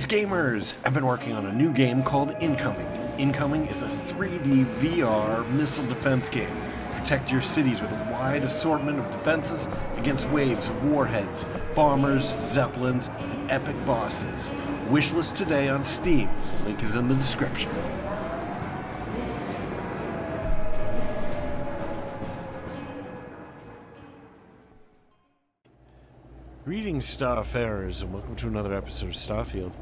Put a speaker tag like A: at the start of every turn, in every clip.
A: Greetings, gamers! I've been working on a new game called Incoming. Incoming is a 3D VR missile defense game. Protect your cities with a wide assortment of defenses against waves of warheads, bombers, zeppelins, and epic bosses. Wishlist today on Steam. Link is in the description. Greetings, Starfarers, and welcome to another episode of Starfield.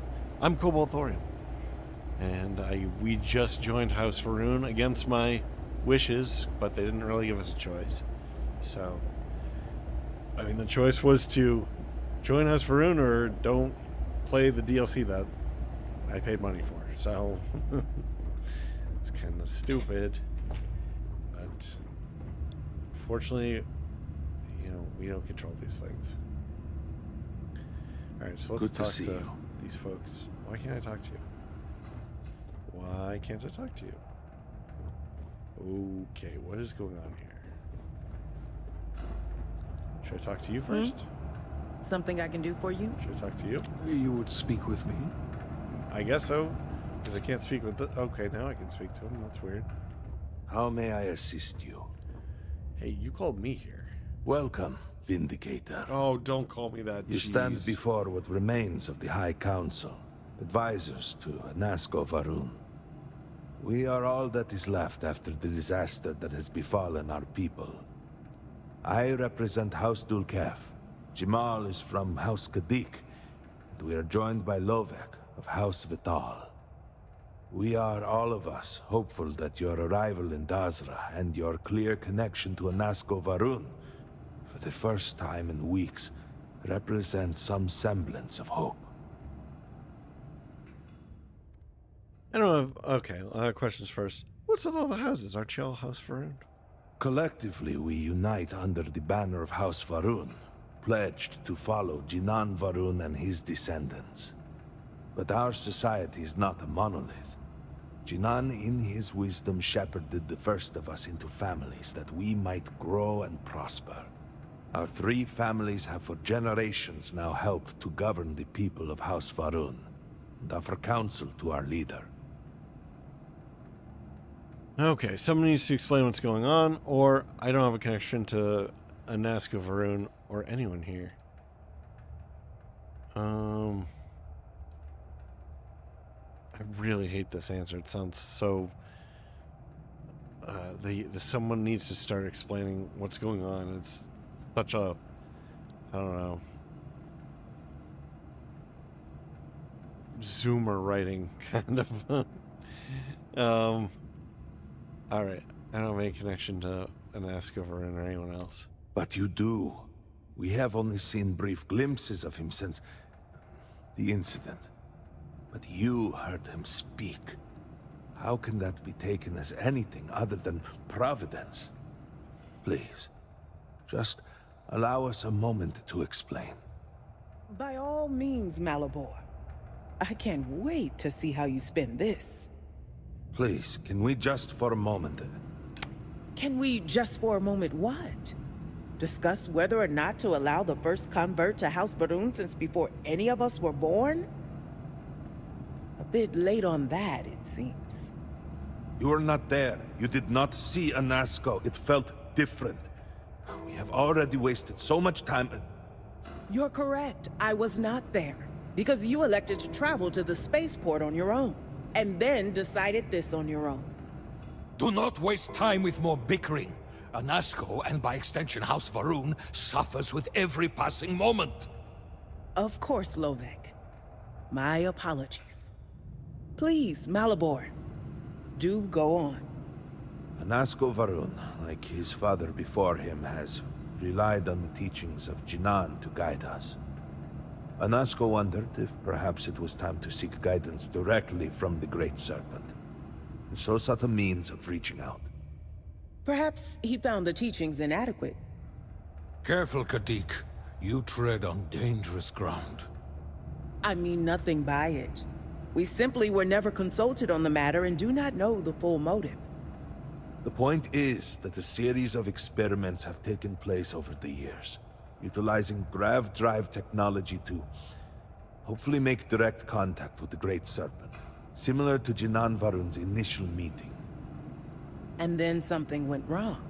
A: I'm Cobalt Thorium, and we just joined House Faroon against my wishes, but they didn't really give us a choice. So, I mean, the choice was to join House Faroon or don't play the DLC that I paid money for. So, it's kind of stupid, but fortunately, we don't control these things. Alright, so let's talk to these folks. Why can't I talk to you? Why can't I talk to you? Okay, what is going on here? Should I talk to you first?
B: Something I can do for you?
A: Should I talk to you?
C: You would speak with me?
A: I guess so. Because I can't speak with the... Okay, now I can speak to him. That's weird.
C: How may I assist you?
A: Hey, you called me here.
C: Welcome, Vindicator.
A: Oh, don't call me that.
C: You stand before what remains of the High Council, advisors to Anasko Varun. We are all that is left after the disaster that has befallen our people. I represent House Dulkef. Jamal is from House Kadik, and we are joined by Lovek of House Vital. We are, all of us, hopeful that your arrival in Dazra and your clear connection to Anasko Varun, for the first time in weeks, represent some semblance of hope.
A: I don't know. Okay, questions first. What's with all the houses? Aren't you all House Faroon?
C: Collectively, we unite under the banner of House Varun, pledged to follow Jinan Varun and his descendants. But our society is not a monolith. Jinan, in his wisdom, shepherded the first of us into families that we might grow and prosper. Our three families have for generations now helped to govern the people of House Varun, and offer counsel to our leader.
A: Okay, someone needs to explain what's going on, or I don't have a connection to Anasko Varun or anyone here. I really hate this answer. It sounds so... someone needs to start explaining what's going on. It's such a... I don't know. Zoomer writing, kind of. Alright. I don't have any connection to Anasko Varun or anyone else.
C: But you do. We have only seen brief glimpses of him since the incident. But you heard him speak. How can that be taken as anything other than providence? Please, just allow us a moment to explain.
B: By all means, Malabor. I can't wait to see how you spend this.
C: Please, can we just for a moment...
B: Can we just for a moment what? Discuss whether or not to allow the first convert to House Varun since before any of us were born? A bit late on that, it seems.
C: You were not there. You did not see Anasko. It felt different. We have already wasted so much time...
B: You're correct. I was not there. Because you elected to travel to the spaceport on your own. And then decided this on your own.
D: Do not waste time with more bickering. Anasko, and by extension House Varun, suffers with every passing moment.
B: Of course, Lovek. My apologies. Please, Malabor. Do go on.
C: Anasko Varun, like his father before him, has relied on the teachings of Jinan to guide us. Anasko wondered if perhaps it was time to seek guidance directly from the Great Serpent, and so sought a means of reaching out.
B: Perhaps he found the teachings inadequate.
D: Careful, Kadik. You tread on dangerous ground.
B: I mean nothing by it. We simply were never consulted on the matter and do not know the full motive.
C: The point is that a series of experiments have taken place over the years, utilizing grav drive technology to Hopefully make direct contact with the Great Serpent, similar to Jinan Varun's initial meeting.
B: And then something went wrong.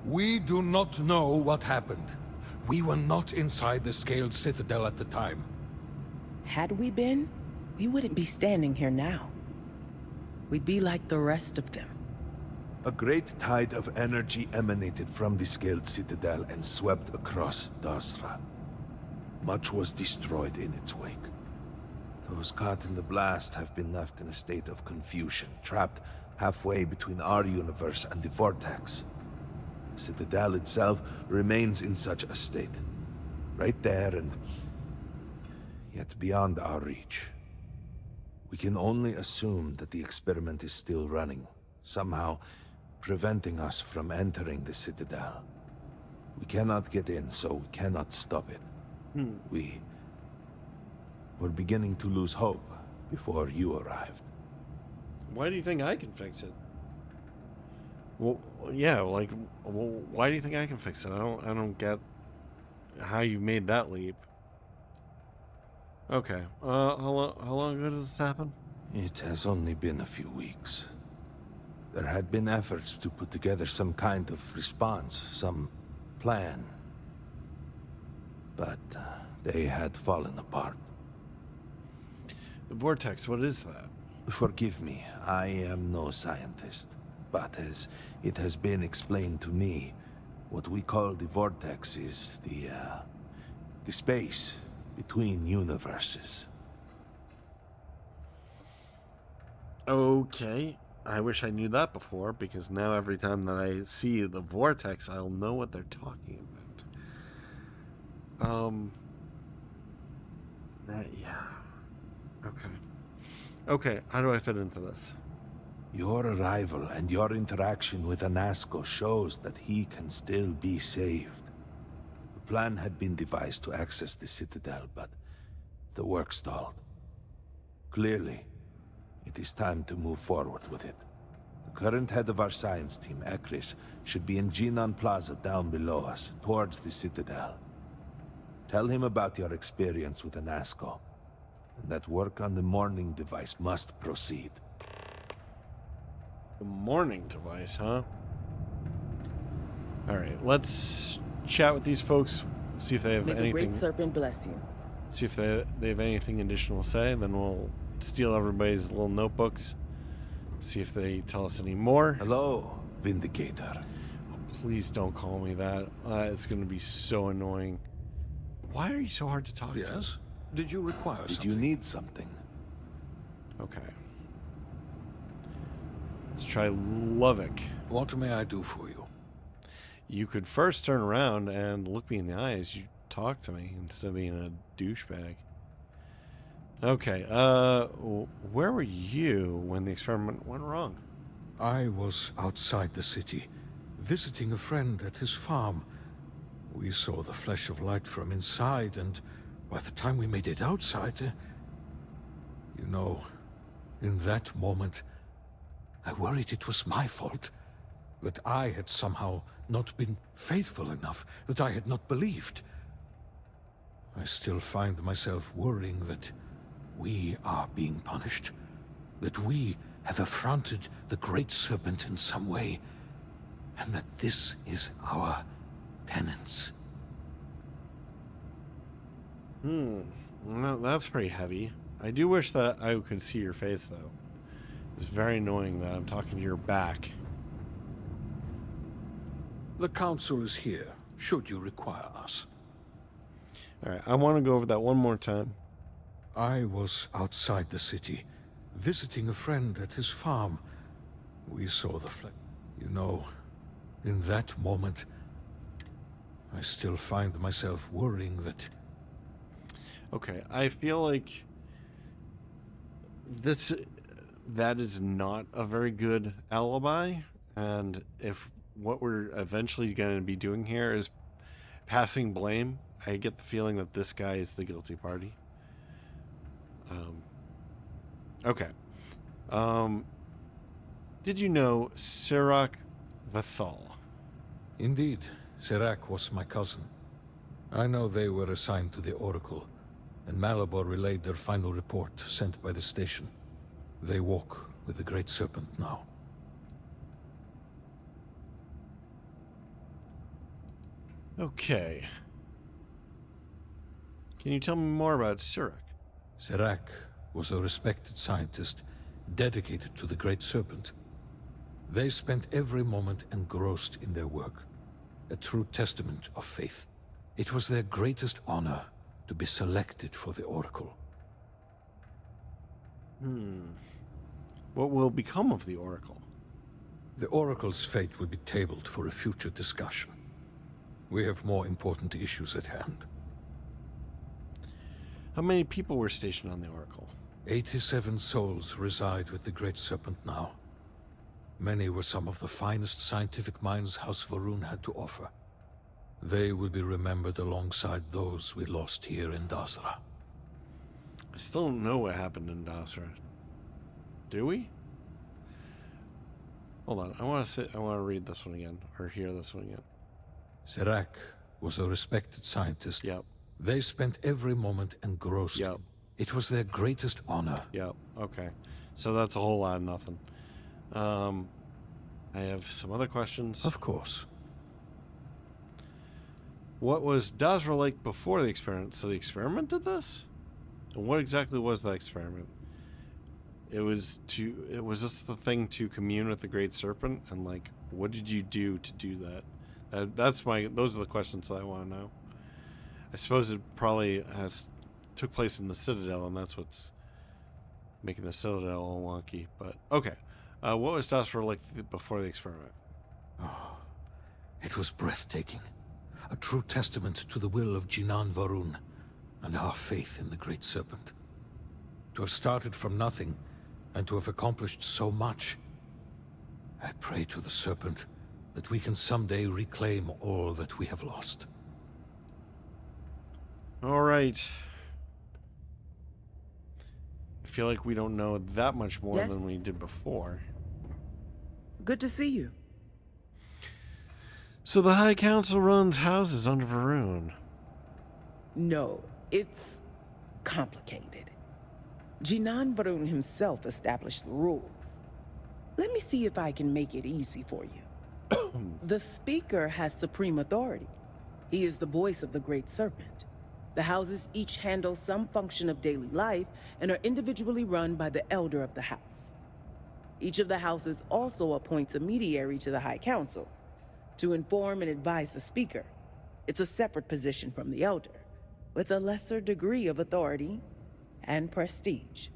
D: We do not know what happened. We were not inside the Scaled Citadel at the time.
B: Had we been, we wouldn't be standing here now. We'd be like the rest of them.
C: A great tide of energy emanated from the Scaled Citadel and swept across Dasra. Much was destroyed in its wake. Those caught in the blast have been left in a state of confusion, trapped halfway between our universe and the Vortex. The Citadel itself remains in such a state. Right there and yet beyond our reach. We can only assume that the experiment is still running, somehow preventing us from entering the Citadel. We cannot get in, so we cannot stop it. We're beginning to lose hope before you arrived.
A: Why do you think I can fix it? Well, yeah, like, well, why do you think I can fix it? I don't get how you made that leap. Okay, how long ago did this happen?
C: It has only been a few weeks. There had been efforts to put together some kind of response, some plan. But they had fallen apart.
A: The Vortex, what is that?
C: Forgive me, I am no scientist. But as it has been explained to me, what we call the Vortex is the space between universes.
A: Okay, I wish I knew that before, because now every time that I see the Vortex, I'll know what they're talking about. Yeah. Okay, how do I fit into this?
C: Your arrival and your interaction with Anasco shows that he can still be saved. The plan had been devised to access the Citadel, but the work stalled. Clearly, it is time to move forward with it. The current head of our science team, Ekris, should be in Jinan Plaza down below us, towards the Citadel. Tell him about your experience with Anasco, and that work on the morning device must proceed.
A: The morning device, huh? Alright, let's chat with these folks, see if they have
B: May the
A: anything.
B: Great Serpent bless you.
A: See if they have anything additional to say, then we'll steal everybody's little notebooks. See if they tell us any more.
C: Hello, Vindicator.
A: Oh, please don't call me that. It's going to be so annoying. Why are you so hard to talk to?
D: Yes? Did you require something?
C: Did you need something?
A: Okay. Let's try Lovick.
D: What may I do for you?
A: You could first turn around and look me in the eye as you talk to me instead of being a douchebag. Okay, where were you when the experiment went wrong?
D: I was outside the city, visiting a friend at his farm. We saw the flash of light from inside, and by the time we made it outside, you know, in that moment, I worried it was my fault. That I had somehow not been faithful enough, that I had not believed. I still find myself worrying that we are being punished, that we have affronted the Great Serpent in some way, and that this is our penance.
A: Well, that's pretty heavy. I do wish that I could see your face, though. It's very annoying that I'm talking to your back.
D: The Council is here, should you require us.
A: Alright, I want to go over that one more time.
D: I was outside the city, visiting a friend at his farm. We saw the flag. You know, in that moment, I still find myself worrying that...
A: Okay, I feel like that is not a very good alibi, and if what we're eventually going to be doing here is passing blame, I get the feeling that this guy is the guilty party. Okay. Did you know Sirach Vathal?
D: Indeed, Serac was my cousin. I know they were assigned to the Oracle. and Malabor relayed their final report sent by the station. They walk with the Great Serpent now.
A: Okay. Can you tell me more about Sirak?
D: Serac was a respected scientist dedicated to the Great Serpent. They spent every moment engrossed in their work, a true testament of faith. It was their greatest honor to be selected for the Oracle.
A: What will become of the Oracle?
D: The Oracle's fate will be tabled for a future discussion. We have more important issues at hand.
A: How many people were stationed on the Oracle?
D: 87 souls reside with the Great Serpent now. Many were some of the finest scientific minds House Varun had to offer. They will be remembered alongside those we lost here in Dasra.
A: I still don't know what happened in Dasra. Do we? Hold on, I want to read this one again, or hear this one again.
D: Serac was a respected scientist.
A: Yep.
D: They spent every moment engrossed.
A: Yep.
D: It was their greatest honor.
A: Yep. Okay. So that's a whole lot of nothing. I have some other questions.
D: Of course.
A: What was Dasra like before the experiment? So the experiment did this? And what exactly was that experiment? Was this the thing to commune with the Great Serpent? And like, what did you do to do that? Those are the questions that I want to know. I suppose it probably took place in the Citadel, and that's what's making the Citadel all wonky. But okay, what was Dasra like before the experiment?
D: Oh, it was breathtaking. A true testament to the will of Jinan Varun and our faith in the Great Serpent. To have started from nothing and to have accomplished so much. I pray to the Serpent that we can someday reclaim all that we have lost.
A: All right. I feel like we don't know that much more
B: Yes?
A: than we did before.
B: Good to see you.
A: So the High Council runs houses under Varun.
B: No, it's complicated. Jinan Varun himself established the rules. Let me see if I can make it easy for you. The Speaker has supreme authority. He is the voice of the Great Serpent. The houses each handle some function of daily life and are individually run by the Elder of the House. Each of the houses also appoints a mediary to the High Council to inform and advise the Speaker. It's a separate position from the Elder, with a lesser degree of authority and prestige.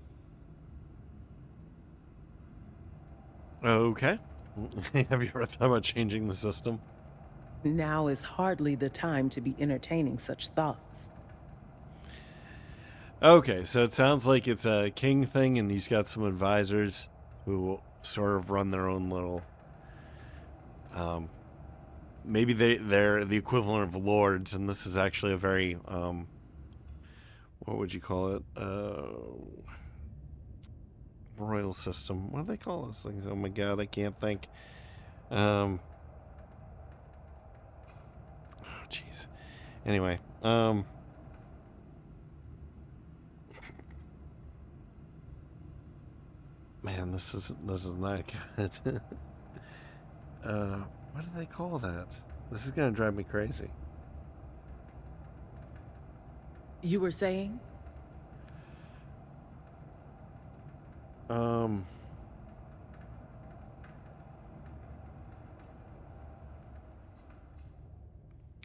A: Okay. Have you ever thought about changing the system?
B: Now is hardly the time to be entertaining such thoughts.
A: Okay, so it sounds like it's a king thing, and he's got some advisors who sort of run their own little... maybe they're the equivalent of lords, and this is actually a very... what would you call it? Royal system. What do they call those things? Oh my god, I can't think. Oh, jeez. Anyway, man, this is not good. What do they call that? This is gonna drive me crazy.
B: You were saying?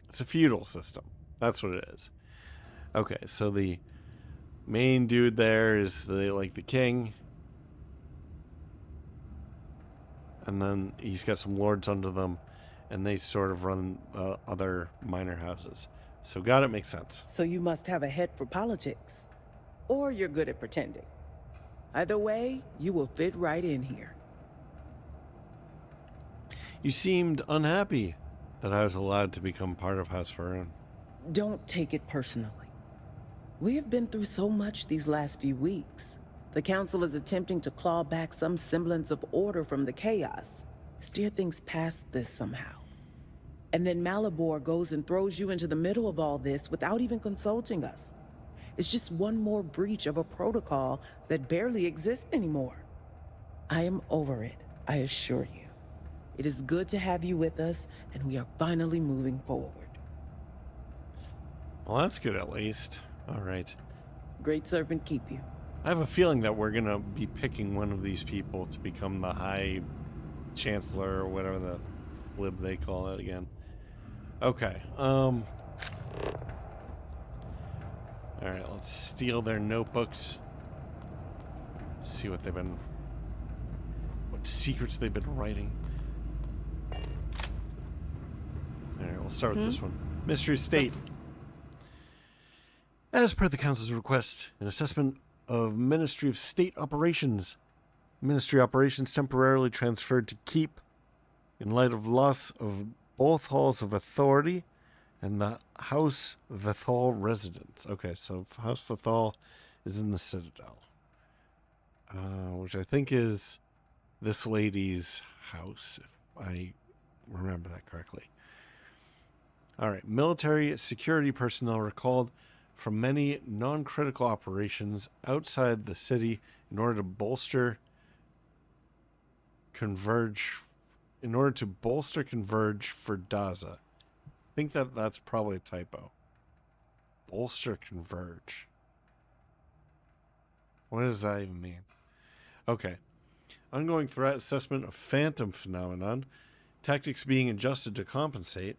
A: It's a feudal system. That's what it is. Okay, so the main dude there is the king. And then he's got some lords under them, and they sort of run other minor houses. So got it, makes sense.
B: So you must have a head for politics. Or you're good at pretending. Either way, you will fit right in here.
A: You seemed unhappy that I was allowed to become part of House Varun.
B: Don't take it personally. We have been through so much these last few weeks. The Council is attempting to claw back some semblance of order from the chaos, steer things past this somehow. And then Malabor goes and throws you into the middle of all this without even consulting us. It's just one more breach of a protocol that barely exists anymore. I am over it, I assure you. It is good to have you with us, and we are finally moving forward.
A: Well, that's good at least. All right.
B: Great Serpent keep you.
A: I have a feeling that we're going to be picking one of these people to become the High Chancellor or whatever the lib they call it again. Okay. All right, let's steal their notebooks. See what secrets they've been writing. All right, we'll start with this one. Mystery State. As per the Council's request, an assessment of Ministry of State Operations. Ministry operations temporarily transferred to Keep in light of loss of both halls of authority and the House Vethal residence. Okay, so House Vethal is in the Citadel, which I think is this lady's house, if I remember that correctly. All right, military security personnel recalled from many non-critical operations outside the city in order to bolster converge for Daza. I think that's probably a typo. Bolster converge. What does that even mean? Okay. Ongoing threat assessment of phantom phenomenon. Tactics being adjusted to compensate.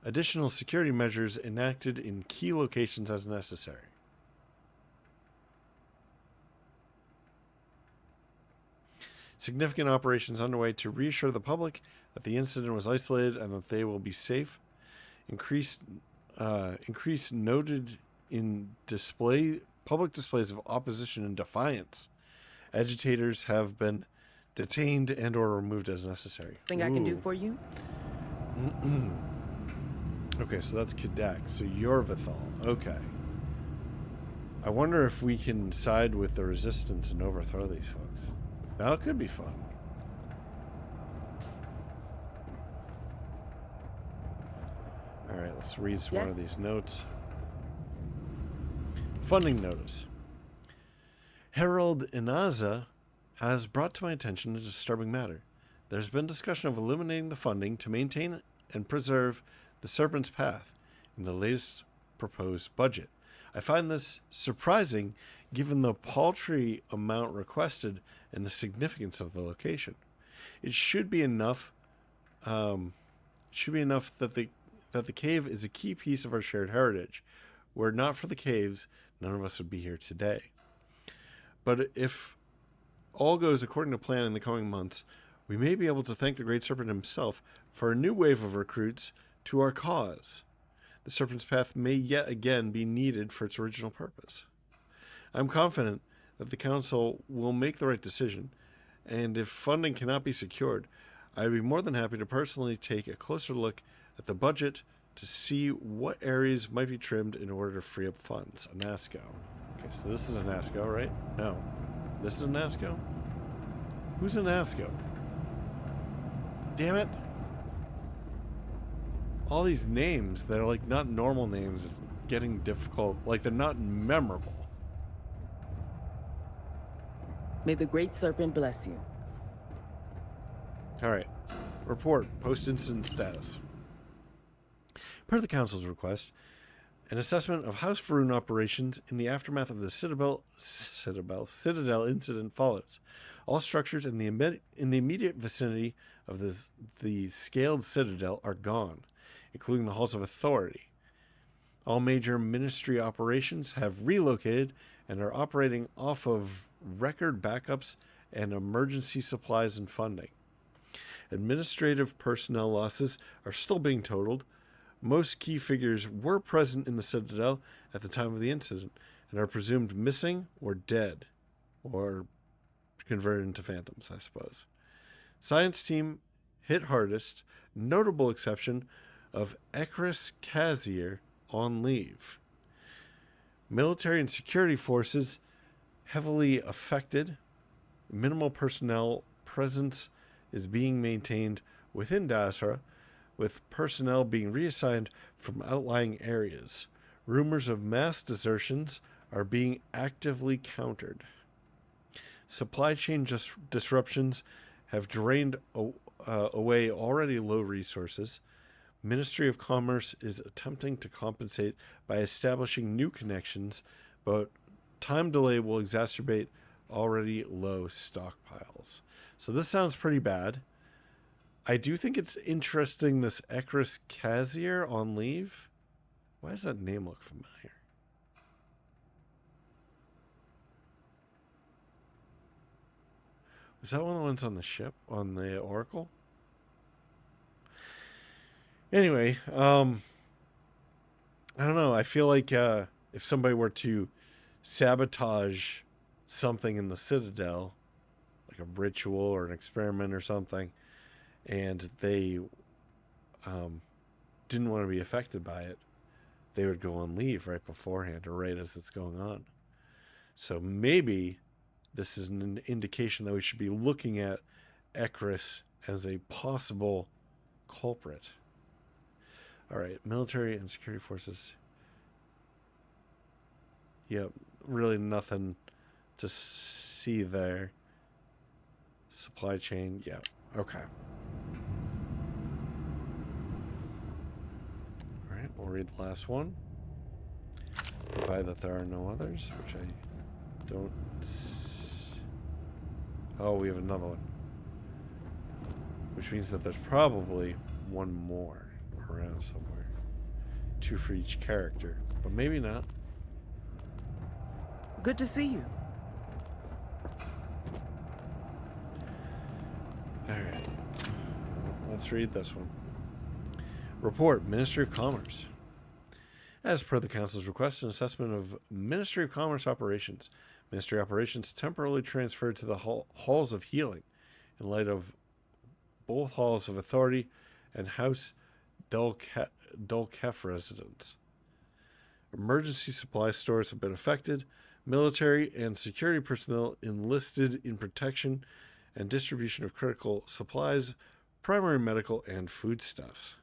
A: Additional security measures enacted in key locations as necessary. Significant operations underway to reassure the public that the incident was isolated and that they will be safe. Increase noted in public displays of opposition and defiance. Agitators have been detained and or removed as necessary.
B: Think I can do for you?
A: Okay, so that's Kadak. So you're Vethal. Okay. I wonder if we can side with the resistance and overthrow these folks. That could be fun. Alright, let's read some more of these notes. Funding notice. Harold Inaza has brought to my attention a disturbing matter. There's been discussion of eliminating the funding to maintain and preserve the Serpent's Path in the latest proposed budget. I find this surprising given the paltry amount requested and the significance of the location. It should be enough that the cave is a key piece of our shared heritage. Were it not for the caves, none of us would be here today. But if all goes according to plan in the coming months, we may be able to thank the Great Serpent himself for a new wave of recruits to our cause. The Serpent's Path may yet again be needed for its original purpose. I'm confident that the Council will make the right decision, and if funding cannot be secured, I'd be more than happy to personally take a closer look at the budget to see what areas might be trimmed in order to free up funds. A NASCO. Okay, so this is a NASCO, right? No. This is a NASCO? Who's a NASCO? Damn it. All these names that are like not normal names is getting difficult. Like they're not memorable.
B: May the Great Serpent bless you.
A: Alright. Report. Post-incident status. Per the Council's request, an assessment of House Faroon operations in the aftermath of the Citadel incident follows. All structures in the immediate vicinity of the scaled Citadel are gone, including the halls of authority. All major ministry operations have relocated and are operating off of record backups and emergency supplies and funding. Administrative personnel losses are still being totaled. Most key figures were present in the Citadel at the time of the incident and are presumed missing or dead, or converted into phantoms, I suppose. Science team hit hardest, notable exception of Ekris Kazir on leave. Military and security forces heavily affected. Minimal personnel presence is being maintained within Dasra, with personnel being reassigned from outlying areas. Rumors of mass desertions are being actively countered. Supply chain disruptions have drained away already low resources. Ministry of Commerce is attempting to compensate by establishing new connections, but time delay will exacerbate already low stockpiles. So this sounds pretty bad. I do think it's interesting, this Ekris Kazier on leave. Why does that name look familiar? Is that one of the ones on the ship, on the Oracle? Anyway, I don't know. I feel like if somebody were to sabotage something in the Citadel, like a ritual or an experiment or something, and they didn't want to be affected by it, they would go on leave right beforehand or right as it's going on. So maybe this is an indication that we should be looking at Ekris as a possible culprit. All right, military and security forces. Yep, really nothing to see there. Supply chain, yeah, okay. All right, we'll read the last one. Provided that there are no others, which I don't. Oh, we have another one. Which means that there's probably one more around somewhere. 2 for each character, but maybe not.
B: Good to see you.
A: Alright. Let's read this one. Report, Ministry of Commerce. As per the Council's request, an assessment of Ministry of Commerce operations. Ministry operations temporarily transferred to the Halls of Healing in light of both Halls of Authority and House Dulkef residents. Emergency supply stores have been affected. Military and security personnel enlisted in protection and distribution of critical supplies, primary medical, and foodstuffs.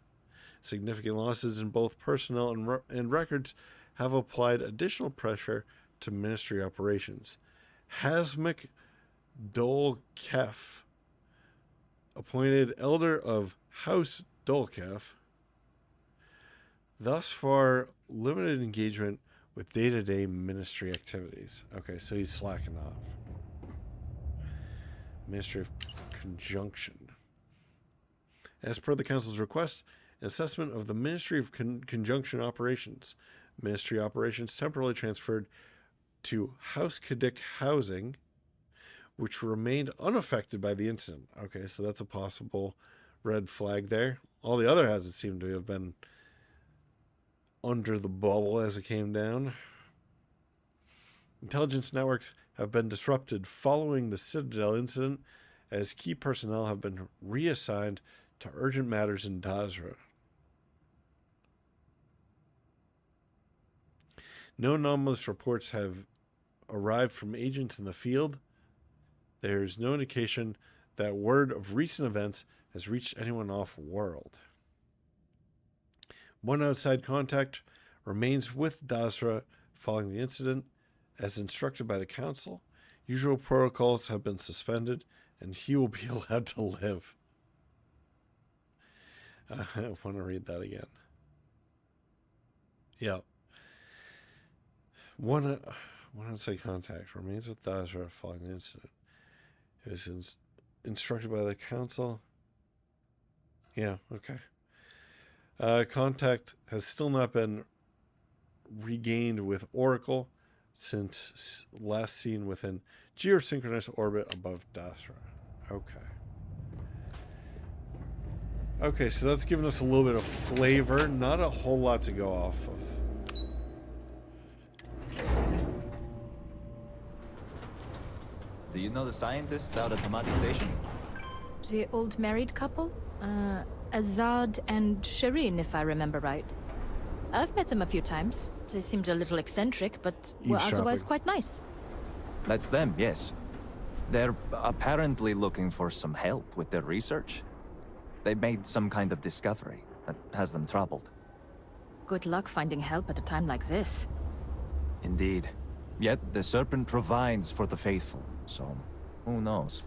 A: Significant losses in both personnel and records have applied additional pressure to ministry operations. Hasmik Dolkef, appointed elder of House Dolkef, thus far limited engagement with day-to-day ministry activities. Okay, so he's slacking off. Ministry of Conjunction. As per the Council's request, an assessment of the Ministry of Conjunction operations. Ministry operations temporarily transferred to House Kadik Housing, which remained unaffected by the incident. Okay, so that's a possible red flag there. All the other houses seem to have been under the bubble as it came down. Intelligence networks have been disrupted following the Citadel incident, as key personnel have been reassigned to urgent matters in Dasra. No anomalous reports have arrived from agents in the field. There's no indication that word of recent events has reached anyone off-world. One outside contact remains with Dasra following the incident. As instructed by the Council, usual protocols have been suspended, and he will be allowed to live. I want to read that again. Yeah. One outside contact remains with Dasra following the incident. It was instructed by the Council. Yeah, okay. Contact has still not been regained with Oracle since last seen within geosynchronous orbit above Dasra. Okay. Okay, so that's given us a little bit of flavor. Not a whole lot to go off of.
E: Do you know the scientists out at Hamadi Station?
F: The old married couple? Azad and Shireen, if I remember right. I've met them a few times. They seemed a little eccentric, but were otherwise quite nice.
E: That's them, yes. They're apparently looking for some help with their research. They made some kind of discovery that has them troubled.
F: Good luck finding help at a time like this.
E: Indeed. Yet the serpent provides for the faithful, so who knows?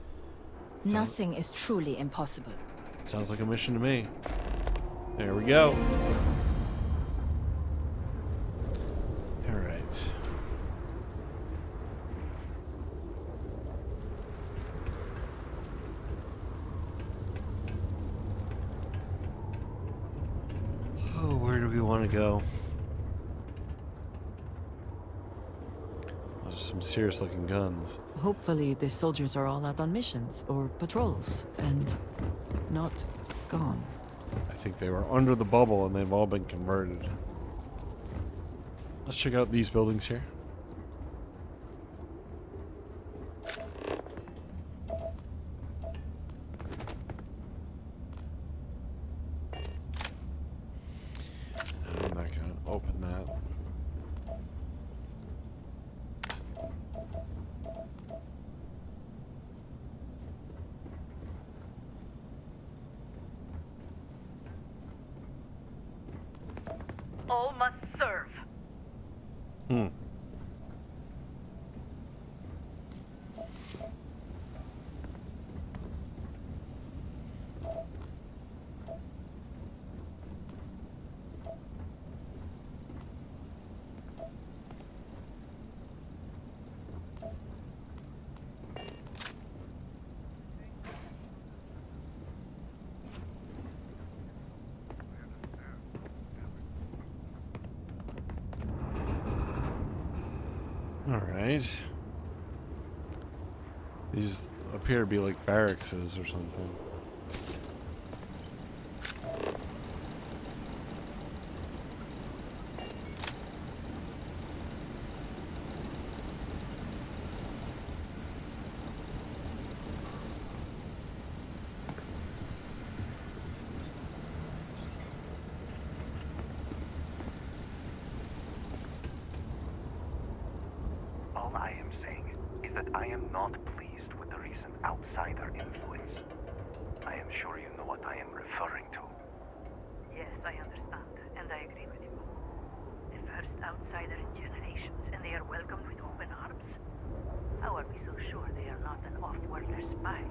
F: Nothing is truly impossible.
A: Sounds like a mission to me. There we go. All right. Oh, where do we want to go? Those are some serious looking guns.
G: Hopefully the soldiers are all out on missions or patrols and not gone.
A: I think they were under the bubble and they've all been converted. Let's check out these buildings here. I'm not gonna open that.
H: All must serve.
A: Hmm. All right. These appear to be like barracks or something.
I: All I am saying is that I am not pleased with the recent outsider influence. I am sure you know what I am referring to.
H: Yes, I understand, and I agree with you. The first outsider in generations, and they are welcomed with open arms. How are we so sure they are not an off-worlder spy?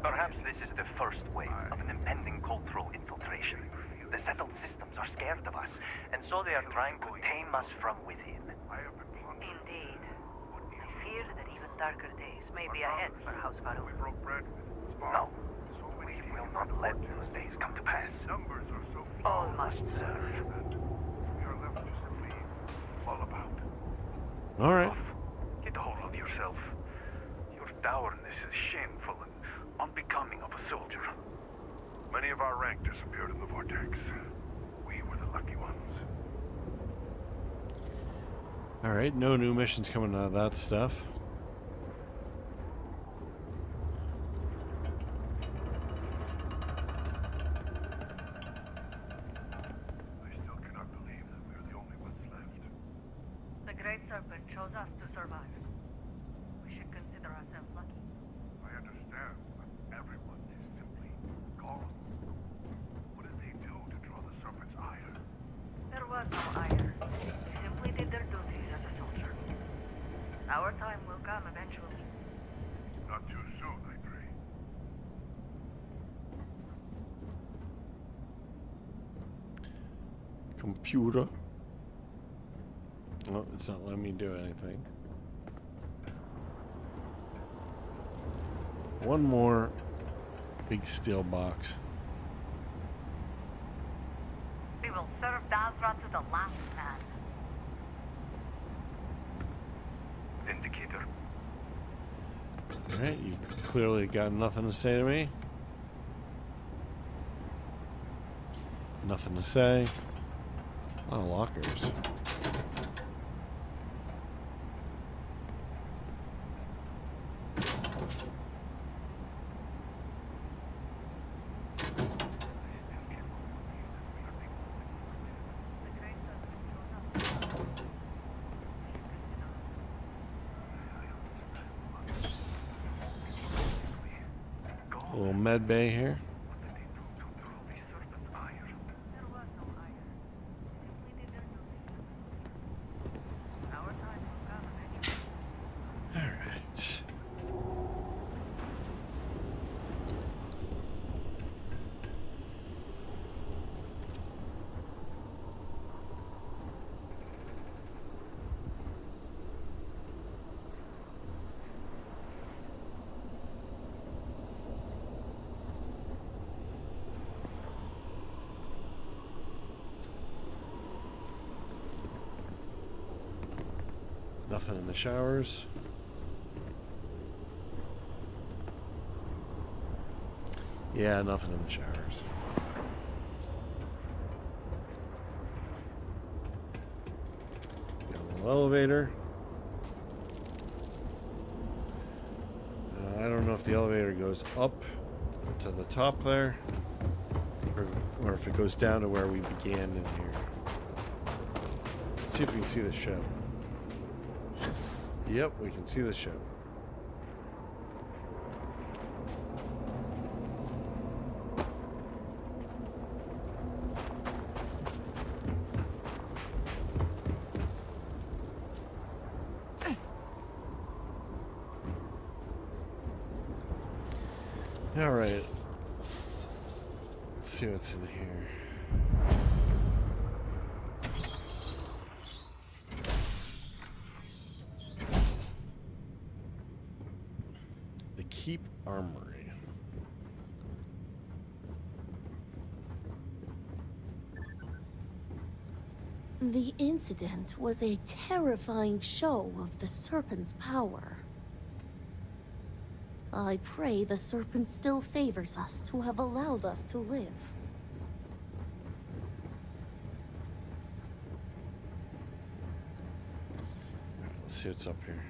I: Perhaps this is the first wave of an impending cultural infiltration. The settled systems are scared of us, and so they are trying to tame us from within.
H: Indeed. I fear that even darker days may be ahead for House Varun.
I: No, we will not let those days come to pass.
H: All must serve.
A: All right.
J: Get a hold of yourself. Your dourness is shameful and unbecoming of a soldier. Many of our rank disappeared in the vortex. We were the lucky ones.
A: All right. No new missions coming out of that stuff.
J: I still cannot believe that we are the only ones left.
H: The Great Serpent chose us to survive. We should consider ourselves lucky.
J: I understand, but everyone is simply gone. What did they do to draw the serpent's ire?
H: There was no ire. They simply did their duties as a soldier. Our time will come eventually.
J: Not too soon, I pray.
A: Computer. Oh, it's not letting me do anything. One more big steel box.
H: We will serve Dazra to the last man.
J: Vindicator.
A: Alright, you clearly got nothing to say to me. Nothing to say. A lot of lockers. A little med bay here.
H: There was no ire.
A: Nothing in the showers. Yeah, nothing in the showers. Got a little elevator. I don't know if the elevator goes up to the top there, or if it goes down to where we began in here. Let's see if we can see the ship. Yep, we can see the ship. All right. Let's see what's in here. The Keep Armory.
K: The incident was a terrifying show of the Serpent's power. I pray the Serpent still favors us to have allowed us to live.
A: Alright, let's see what's up here.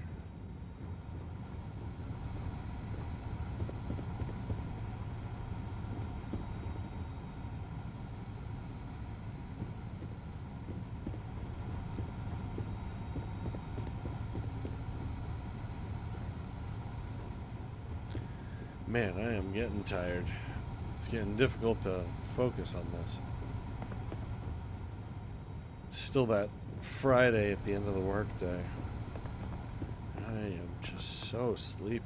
A: Man, I am getting tired. It's getting difficult to focus on this. It's still that Friday at the end of the workday. I am just so sleepy.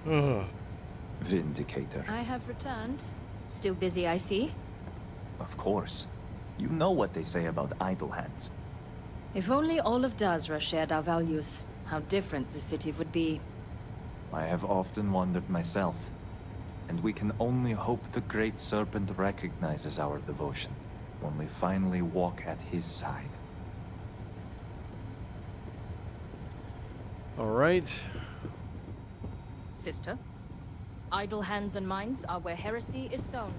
A: Ugh.
E: Vindicator.
F: I have returned. Still busy, I see.
E: Of course. You know what they say about idle hands.
F: If only all of Dazra shared our values, how different the city would be.
E: I have often wondered myself, and we can only hope the Great Serpent recognizes our devotion when we finally walk at his side.
A: All right.
F: Sister, idle hands and minds are where heresy is sown.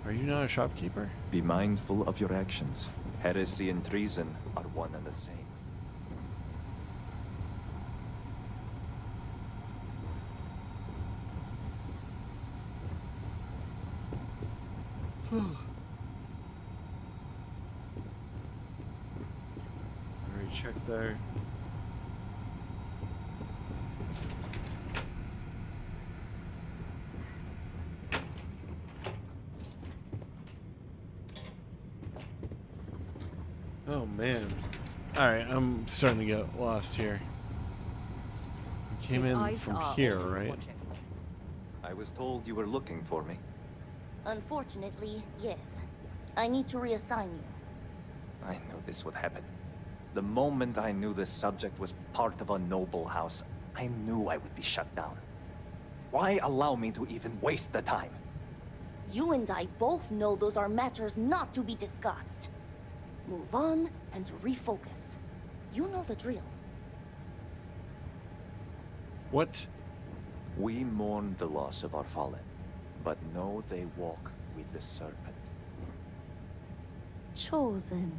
A: Are you not a shopkeeper?
E: Be mindful of your actions. Heresy and treason are one and the same.
A: Already checked there. Oh man. Alright, I'm starting to get lost here. We came
F: His
A: in
F: eyes
A: from
F: are
A: here,
F: always
A: right?
F: watching.
E: I was told you were looking for me.
K: Unfortunately, yes. I need to reassign you.
E: I knew this would happen. The moment I knew this subject was part of a noble house, I knew I would be shut down. Why allow me to even waste the time?
K: You and I both know those are matters not to be discussed. Move on and refocus. You know the drill.
A: What?
E: We mourn the loss of our fallen, but know they walk with the Serpent.
K: Chosen.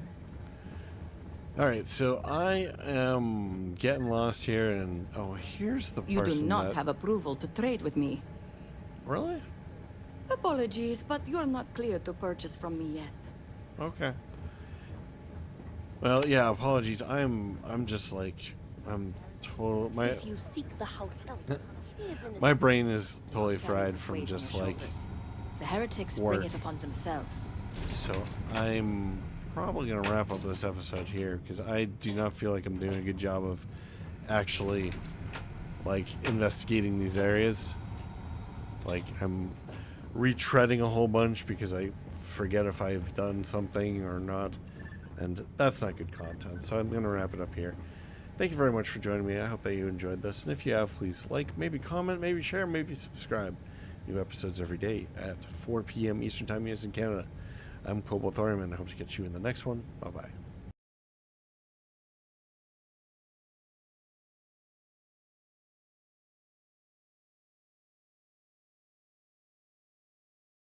A: Alright, so I am getting lost here, and oh, here's the person
L: You do not
A: that...
L: have approval to trade with me.
A: Really?
L: Apologies, but you're not clear to purchase from me yet.
A: Okay. Well, yeah, apologies. I'm just like, I'm total...
K: If you seek the house elsewhere, she is in a
A: My brain is totally
F: Carries
A: fried
F: its
A: from
F: weight on
A: just
F: your
A: like
F: shoulders. The heretics
A: work.
F: bring it upon themselves.
A: So I'm probably gonna wrap up this episode here because I do not feel like I'm doing a good job of actually like investigating these areas. Like I'm retreading a whole bunch because I forget if I've done something or not, and that's not good content. So I'm gonna wrap it up here. Thank you very much for joining me. I hope that you enjoyed this, and if you have, please like, maybe comment, maybe share, maybe subscribe. New episodes every day at 4 p.m. Eastern Time, US and Canada. I'm Cobalt Thorium, and I hope to catch you in the next one. Bye-bye.